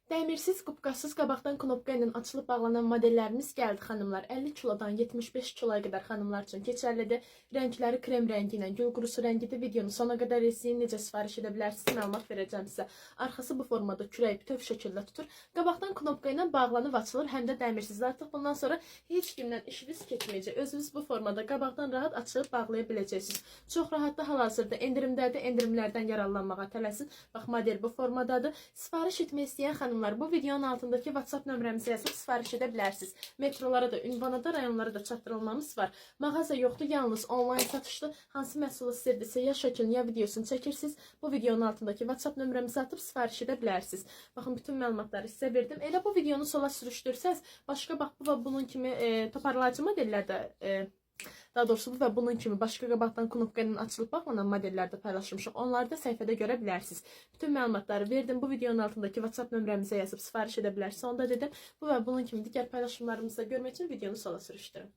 Dəmirsiz, qupqasız qabaqdan knopka ilə açılıb bağlanan modellərimiz gəldi xanımlar. 50 kilodan 75 kiloya qədər xanımlar üçün keçərlidir. Rəngləri krem rəngi ilə, gül qurusu rəngidir. Videonu sona qədər izləyin, necə sifariş edə bilərsiniz, məlumat verəcəm sizə. Arxası bu formada kürək bütöv şəkildə tutur. Qabaqdan knopka ilə bağlanıb açılır, həm də dəmirsiz. Artıq bundan sonra heç kimdən işiniz keçməyəcək. Özünüz bu formada qabaqdan rahat açıb bağlaya biləcəksiniz. Çox rahat da hal-hazırda endirimdədir. Endirimlərdən yararlanmağa tələsin. Bax, model bu formadadır. Sifariş etmək istəyən xanımlar bu videonun altındakı WhatsApp nömrəmizə yazıb sifariş edə bilərsiniz. Metrolara da, ünvana da, rayonlara da çatdırılmamız var. Mağaza yoxdur, yalnız onlayn satışdır. Hansı məhsulu istəyirdisə ya şəklini, ya videosunu çəkirsiniz. Bu videonun altındakı WhatsApp nömrəmizə atıb sifariş edə bilərsiniz. Baxın, bütün məlumatları sizə verdim. Elə bu videonu sola sürüşdürsəz, başqa bax bu və bunun kimi toparlayıcı modellərdə daha doğrusu bu və bunun kimi başqa qabaqdan knopka ilə açılıb bağlanan modellərdə paylaşmışıq. Onları da səhifədə görə bilərsiniz. Bütün məlumatları verdim. Bu videonun altındakı WhatsApp nömrəmizə yazıb sifariş edə bilərsiniz. Onu da dedim. Bu və bunun kimi digər paylaşımlarımızda görmək üçün videonu sola sürüşdürün.